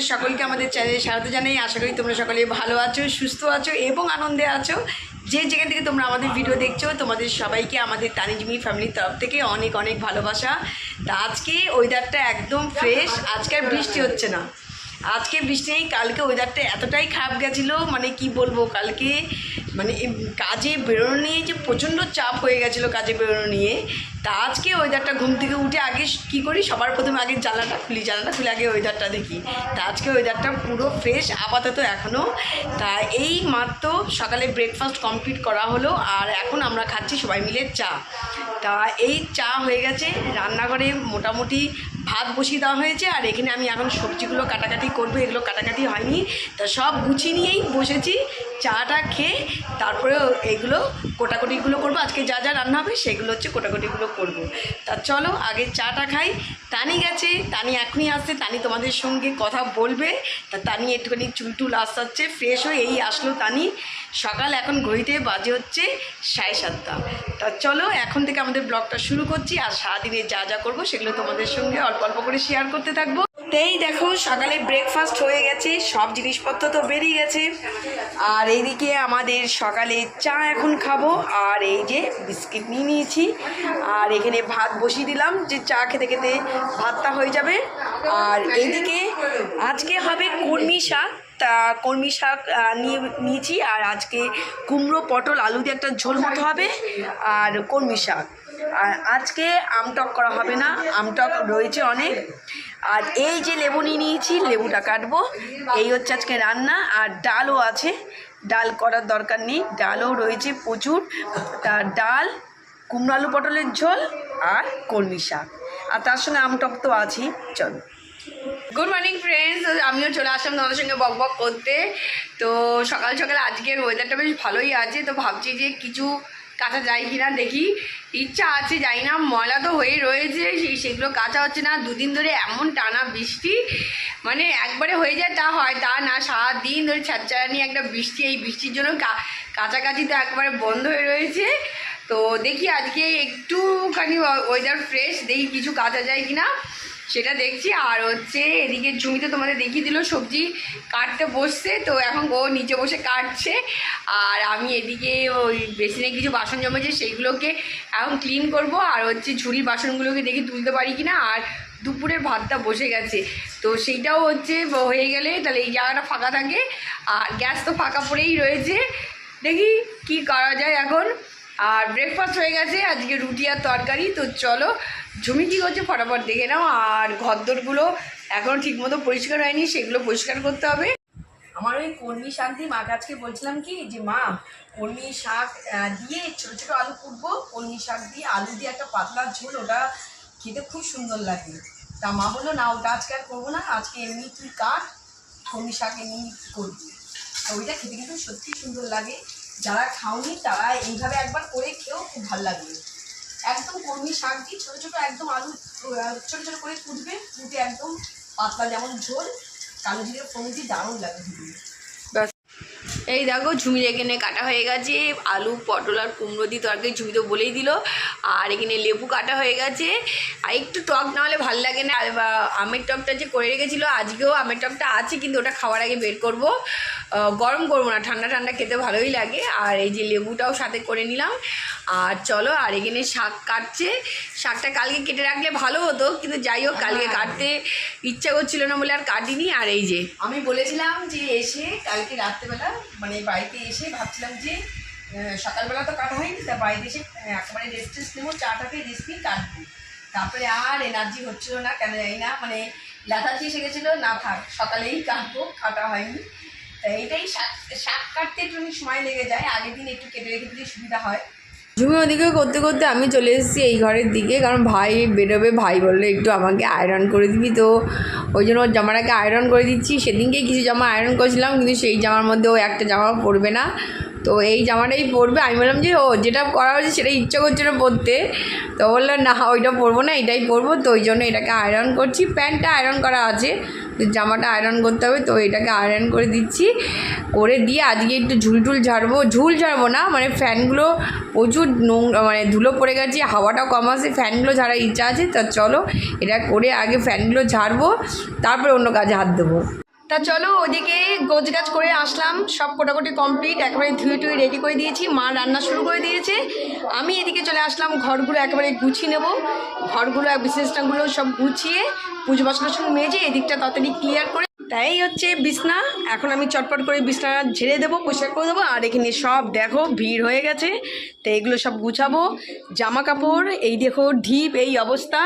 তোমাদের সকলকে আমাদের চ্যানেলে স্বাগত জানাই। আশা করি তোমরা সকলে ভালো আছো, সুস্থ আছো এবং আনন্দে আছো। যে যেখান থেকে তোমরা আমাদের ভিডিও দেখছো, তোমাদের সবাইকে আমাদের তানিজমি ফ্যামিলির তরফ থেকে অনেক অনেক ভালোবাসা। তা আজকে ওয়েদারটা একদম ফ্রেশ, আজকে আর বৃষ্টি হচ্ছে না। আজকে বৃষ্টি নেই, কালকে ওয়েদারটা এতটাই খারাপ গেছিলো, মানে কি বলবো, কালকে মানে কাজে বেরোনো নিয়ে যে প্রচণ্ড চাপ হয়ে গেছিলো কাজে বেরোনো নিয়ে। তা আজকে ওয়েদারটা ঘুম থেকে উঠে আগে কী করি, সবার প্রথমে আগে জানলাটা খুলে আগে ওয়েদারটা দেখি। তা আজকে ওয়েদারটা পুরো ফ্রেশ আপাতত এখনও। তা এই মাত্র সকালে ব্রেকফাস্ট কমপ্লিট করা হলো, আর এখন আমরা খাচ্ছি সবাই মিলে চা। তা এই চা হয়ে গেছে, রান্নাঘরে মোটামুটি ভাত বসিয়ে দেওয়া হয়েছে, আর এখানে আমি এখন সবজিগুলো কাটাকাটি করবো, এগুলো কাটাকাটি হয়নি। তা সব গুছিয়ে নিয়েই বসেছি, চাটা খেয়ে তারপরে এইগুলো কোটাকুটিগুলো করবো। আজকে যা যা রান্না হবে সেগুলো হচ্ছে কোটাকুটিগুলো করবো। তা চলো আগে চাটা খাই। তানি গেছে, তানি এখনই আসছে, তানি তোমাদের সঙ্গে কথা বলবে। তা তানি একটুখানি চুলটুল আসাচ্ছে, ফ্রেশ হয়ে এই আসলো তানি। সকাল এখন ঘড়িতে বাজে হচ্ছে 7:30। তা চলো এখন থেকে আমাদের ব্লগটা শুরু করছি, আর সারাদিনে যা যা করবো সেগুলো তোমাদের সঙ্গে অল্প অল্প করে শেয়ার করতে থাকবো। এই দেখো সকালে ব্রেকফাস্ট হয়ে গেছে, সব জিনিসপত্র তো বেরিয়ে গেছে, আর এইদিকে আমাদের সকালে চা এখন খাবো। আর এই যে বিস্কিট নিয়ে নিয়েছি, আর এখানে ভাত বসিয়ে দিলাম, যে চা খেতে খেতে ভাতটা হয়ে যাবে। আর এইদিকে আজকে হবে কলমি শাক। তা কলমি শাক নিয়েছি, আর আজকে কুমড়ো পটল আলু দিয়ে একটা ঝোল মতো হবে, আর কলমি শাক। আর আজকে আমটক করা হবে না, আমটক রয়েছে অনেক। আর এই যে লেবু নিয়ে নিয়েছি, লেবুটা কাটবো। এই হচ্ছে আজকে রান্না। আর ডালও আছে, ডাল করার দরকার নেই, ডালও রয়েছে প্রচুর। তা ডাল, কুমড়ো আলু পটলের ঝোল আর কলমি শাক, আর তার সঙ্গে আমটক তো আছেই। চলো, গুড মর্নিং ফ্রেন্ডস, আমিও চলে আসলাম তোমাদের সঙ্গে বক বক করতে। তো সকাল সকাল আজকের ওয়েদারটা বেশ ভালোই আছে, তো ভাবছি যে কিছু কাঁচা যায় কি না দেখি। ইচ্ছা আছে, যাই না, ময়লা তো হয়ে রয়েছে, সেগুলো কাঁচা হচ্ছে না। দুদিন ধরে এমন টানা বৃষ্টি, মানে একবারে হয়ে যায় তা হয় তা না, সারাদিন ধরে ছ্যাঁচড়ানি একটা বৃষ্টি। এই বৃষ্টির জন্য কাছাকাছি তো একবারে বন্ধ হয়ে রয়েছে। তো দেখি আজকে একটুখানি ওয়েদার ফ্রেশ, দেখি কিছু কাঁচা যায় কি না সেটা দেখছি। আর হচ্ছে এদিকে জমিতে তোমাদের দেখিয়ে দিল, সবজি কাটতে বসছে, তো এখন ও নিচে বসে কাটছে, আর আমি এদিকে ওই বেসিনে কিছু বাসন জমেছে সেইগুলোকে এখন ক্লিন করব। আর হচ্ছে ঝুড়ির বাসনগুলোকে দেখি তুলতে পারি কিনা। আর দুপুরের ভাতটা বসে গেছে, তো সেইটাও হচ্ছে হয়ে গেলে তাহলে এই জায়গাটা ফাঁকা থাকে, আর গ্যাস তো ফাঁকা পড়েই রয়েছে। দেখি কি করা যায় এখন। আর ব্রেকফাস্ট হয়ে গেছে, আজকে রুটি আর তরকারি। তো চলো ঝুমি কী করছে ফটাফট দেখে নাও। আর ঘরদোরগুলো এখনও ঠিকমতো পরিষ্কার হয়নি, সেগুলো পরিষ্কার করতে হবে। আমার ওই কলমি শাক দিয়ে মাকে আজকে বলছিলাম কি, যে মা কলমি শাক দিয়ে ছোটো ছোটো আলু কুটবো, কলমি শাক দিয়ে আলু দিয়ে একটা পাতলা ঝোল, ওটা খেতে খুব সুন্দর লাগে। তা মা বললো না, ওটা আজকে আর করবো না, আজকে এমনি তুই কাট, কলমি শাক এমনি করবি। তো ওইটা খেতে কিন্তু সত্যি সুন্দর লাগে। যারা খাওনি তারা এইভাবে একবার করে খেয়েও খুব ভালো লাগবে। একদম কলমি শাক দিয়ে ছোটো ছোটো একদম আলু ছোটো ছোটো করে কুটবে, কুটে একদম পাতলা যেমন ঝোল, কালো জিরে ফোড়ন দিয়ে দারুণ লাগে। এই দেখো ঝুমির এখানে কাটা হয়ে গেছে, আলু পটল আর কুমড়ো দিয়ে তরকারি ঝুমি তো বলেই দিল। আর এখানে লেবু কাটা হয়ে গেছে, আর একটু টক না হলে ভালো লাগে না। আমের টকটা যে করে রেখেছিলো, আজকেও আমের টকটা আছে, কিন্তু ওটা খাওয়ার আগে বের করব, গরম করবো না, ঠান্ডা ঠান্ডা খেতে ভালোই লাগে। আর এই যে লেবুটাও সাথে করে নিলাম। আর চলো, আর এখানে শাক কাটছে, শাকটা কালকে কেটে রাখলে ভালো হতো, কিন্তু যাই হোক কালকে কাটতে ইচ্ছা করছিল না বলে আর কাটিনি। আর এই যে আমি বলেছিলাম যে এসে কালকে রাত্রেবেলা মানে বাড়িতে এসে ভাবছিলাম যে সকালবেলা তো কাটা হয়নি, তা বাড়িতে এসে একেবারে রেস্ট নেবো, চাটাকে রেস্ট নিয়ে কাটবো। তারপরে আর এনার্জি হচ্ছিলো না, কেন জানি না, মানে লেথার্জি এসে গেছিলো, না থাক সকালেই কাটবো, কাটা হয়নি। তা এইটাই শাক কাটতে একটু সময় লেগে যায়, আগের দিন একটু কেটে রেখে দিলে সুবিধা হয়। ঝুমি ওদিকে করতে করতে আমি চলে এসেছি এই ঘরের দিকে, কারণ ভাই বেরোবে, ভাই বললো একটু আমাকে আয়রন করে দিবি, তো ওই জন্য ওর জামাটাকে আয়রন করে দিচ্ছি। সেদিনকে কিছু জামা আয়রন করেছিলাম, কিন্তু সেই জামার মধ্যে ও একটা জামা পরবে না, তো এই জামাটাই পরবে। আমি বললাম যে ও যেটা করা হয়েছে সেটা ইচ্ছা করছে না পরতে, তো বললো না ওইটা পরবো না, এটাই পরবো। তো ওই জন্য এটাকে আয়রন করছি, প্যান্টটা আয়রন করা আছে, তো জামাটা আয়রন করতে হবে, তো এটাকে আয়রন করে দিচ্ছি। করে দিয়ে আজকে একটু ঝুল ঝাড়বো না, মানে ফ্যানগুলো প্রচুর মানে ধুলো পড়ে গেছে, হাওয়াটাও কম আসে, ফ্যানগুলো ঝাড়ার ইচ্ছা আছে। তা চলো এটা করে আগে ফ্যানগুলো ঝাড়বো, তারপরে অন্য কাজে হাত দেবো। তা চলো ওদিকে গোছগাছ করে আসলাম, সব কোটাকুটি কমপ্লিট, একেবারে ধুয়ে টুয়ে রেডি করে দিয়েছি, মা রান্না শুরু করে দিয়েছে। আমি এদিকে চলে আসলাম, ঘরগুলো একেবারে গুছিয়ে নেব, ঘরগুলো বিছানাগুলো সব গুছিয়ে পুজো বাসন মেজে এদিকটা তাড়াতাড়ি ক্লিয়ার করে, তাই হচ্ছে বিছনা। এখন আমি চটপট করে বিছনা ঝেড়ে দেবো, পরিষ্কার করে দেবো। আর এখানে সব দেখো ভিড় হয়ে গেছে, তো এগুলো সব গুছাবো। জামা কাপড় এই দেখো ঢিপ, এই অবস্থা,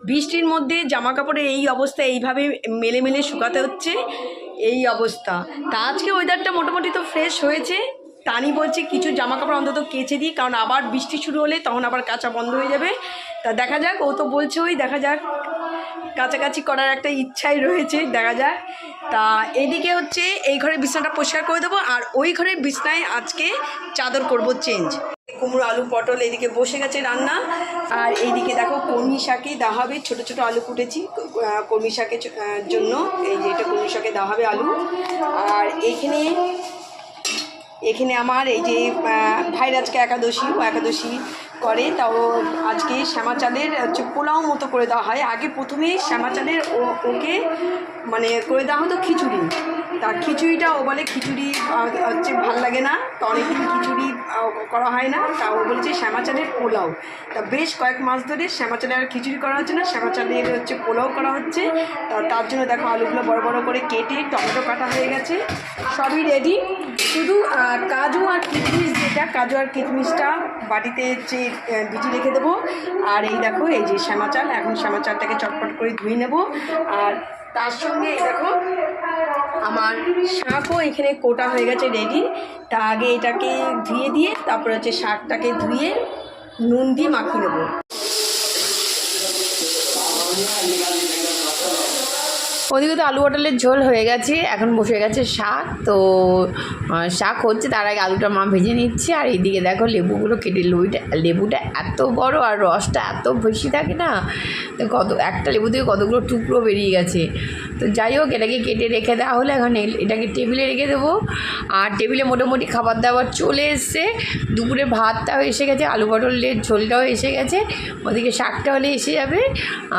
বৃষ্টির মধ্যে জামা কাপড়ের এই অবস্থা, এইভাবে মেলে মেলে শুকাতে হচ্ছে, এই অবস্থা। তা আজকে ওয়েদারটা মোটামুটি তো ফ্রেশ হয়েছে। টানি বলছে কিছু জামা কাপড় অন্তত কেচে দিই, কারণ আবার বৃষ্টি শুরু হলে তখন আবার কাচা বন্ধ হয়ে যাবে। তা দেখা যাক, ও তো বলছে ওই দেখা যাক, কাছাকাছি করার একটা ইচ্ছাই রয়েছে, দেখা যাক। তা এদিকে হচ্ছে এই ঘরের বিছানাটা পরিষ্কার করে দেবো, আর ওই ঘরের বিছনায় আজকে চাদর করব চেঞ্জ। কুমড়ো আলু পটল এদিকে বসে গেছে রান্না, আর এইদিকে দেখো কলমি শাকে দেওয়া হবে, ছোটো ছোটো আলু কুটেছি কলমি শাকের জন্য, এই যে এটা কলমি শাকে দেওয়া হবে আলু। আর এখানে আমার এই যে ভাইয়ের আজকে একাদশী, ও একাদশী করে, তাও আজকে শ্যামা চালের হচ্ছে পোলাও মতো করে দেওয়া হয়। আগে প্রথমে শ্যামা চালের ওকে মানে করে দেওয়া হতো খিচুড়ি, তা খিচুড়িটা ও বলে খিচুড়ি হচ্ছে ভাল লাগে না, তো অনেকদিন খিচুড়ি করা হয় না, তা ও বলছে শ্যামা চালের পোলাও। তা বেশ কয়েক মাস ধরে শ্যামা চালের আর খিচুড়ি করা হচ্ছে না, শ্যামা চালের হচ্ছে পোলাও করা হচ্ছে। তার জন্য দেখো আলুগুলো বড় বড় করে কেটে, টমেটো কাটা হয়ে গেছে, সবই রেডি। শুধু কাজু আর কিশমিশ, যেটা কাজু আর কিশমিশটা বাটিতে যে ভিজিয়ে রেখে দেবো। আর এই দেখো এই যে শ্যামা চাল, এখন শ্যামা চালটাকে চটপট করে ধুয়ে নেব। আর তার সঙ্গে দেখো আমার শাকও এখানে কোটা হয়ে গেছে রেডি। তা আগে এটাকে ধুয়ে দিয়ে তারপরে হচ্ছে শাকটাকে ধুয়ে নুন দিয়ে মাখিয়ে নেবো। ওদিকে তো আলু পটলের ঝোল হয়ে গেছে, এখন বসে গেছে শাক। তো শাক হচ্ছে, তার আগে আলুটা মা ভেজে নিচ্ছে। আর এইদিকে দেখো লেবুগুলো কেটে, লেবুটা এত বড় আর রসটা এত বেশি থাকে না, তো একটা লেবু থেকে কতগুলো টুকরো বেরিয়ে গেছে। তো যাই হোক, এটাকে কেটে রেখে দেওয়া হলে এখন এটাকে টেবিলে রেখে দেবো। আর টেবিলে মোটামুটি খাবার দাবার চলে এসছে, দুপুরে ভাতটাও এসে গেছে, আলু পটলের ঝোলটাও এসে গেছে, ওদিকে শাকটা হলে এসে যাবে।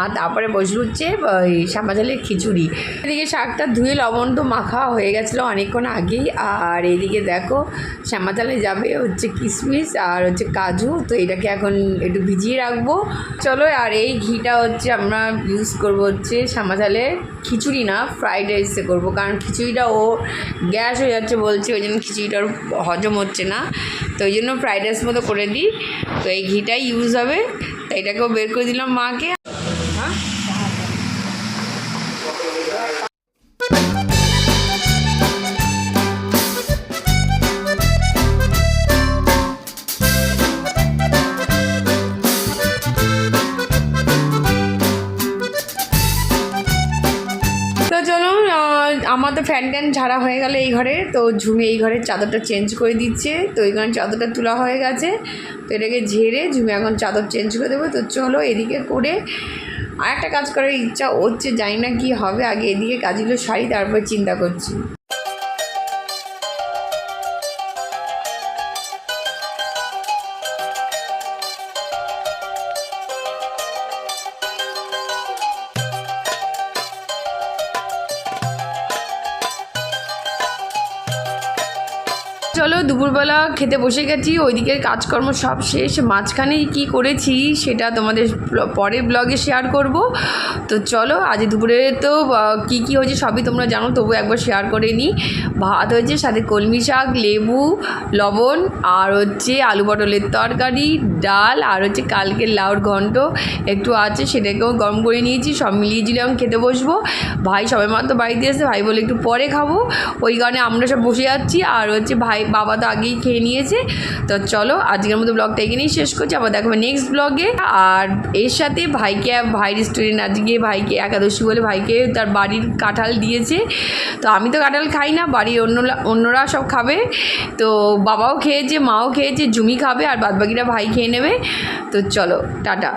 আর তারপরে বসে হচ্ছে ওই শ্যামা চালের খিচুড়ি। এদিকে শাকটা ধুয়ে লবণ তো মাখা হয়ে গেছিলো অনেকক্ষণ আগেই। আর এদিকে দেখো শ্যামা চালে যাবে হচ্ছে কিশমিশ আর হচ্ছে কাজু, তো এটাকে এখন একটু ভিজিয়ে রাখবো। চলো, আর এই ঘিটা হচ্ছে আমরা ইউজ করবো হচ্ছে শ্যামা চালের খিচুড়ি না, ফ্রাইড রাইসে করবো, কারণ খিচুড়িটা ও গ্যাস হয়ে যাচ্ছে বলছে, ওই জন্য খিচুড়িটার হজম হচ্ছে না, তো ওই জন্য ফ্রাইড রাইস মতো করে দিই। তো এই ঘিটাই ইউজ হবে, তো এটাকেও বের করে দিলাম মাকে। আমার তো ফ্যান ট্যান ঝাড়া হয়ে গেল এই ঘরে, তো ঝুমি এই ঘরের চাদরটা চেঞ্জ করে দিচ্ছে। তো এই ঘরের চাদরটা তোলা হয়ে গেছে, তো এটাকে ঝেড়ে ঝুমি এখন চাদর চেঞ্জ করে দেবো। তো চলো এদিকে করে আর একটা কাজ করার ইচ্ছা হচ্ছে, জানি না কি হবে, আগে এদিকে কাজগুলো সারি, তারপর চিন্তা করছি। চলো দুপুরবেলা খেতে বসে গেছি, ওইদিকের কাজকর্ম সব শেষ। মাঝখানে কি করেছি সেটা তোমাদের পরের ব্লগে শেয়ার করব। তো চলো, আজ দুপুরে তো কি কি হয়েছে সবই তোমরা জানো, তবু একবার শেয়ার করে নিই। ভাত হয়েছে, সাথে কলমি শাক, লেবু, লবণ, আর হচ্ছে আলু পটলের তরকারি, ডাল, আর হচ্ছে কালকের লাউর ঘন্ট একটু আছে, সেটাকেও গরম করে নিয়েছি। সব মিলিয়ে ঝিলিয়ে আমি খেতে বসবো। ভাই সবাই মাত্র বাড়িতে এসে, ভাই বলে একটু পরে খাবো, ওই কারণে আমরা সব বসে যাচ্ছি। আর হচ্ছে বাবা তো আগেই খেয়ে নিয়েছে। তো চলো আজকের মতো ব্লগটা এখানেই শেষ করছি, আবার দেখাবো নেক্সট ব্লগে। আর এর সাথে ভাইয়ের স্টুডেন্ট আজকে ভাইকে একাদশী বলে ভাইকে তার বাড়ির কাঁঠাল দিয়েছে। তো আমি তো কাঁঠাল খাই না, বাড়ির অন্যরা সব খাবে। তো বাবাও খেয়েছে, মাও খেয়েছে, জুমি খাবে, আর বাদবাকিরা ভাই খেয়ে নেবে। তো চলো টাটা।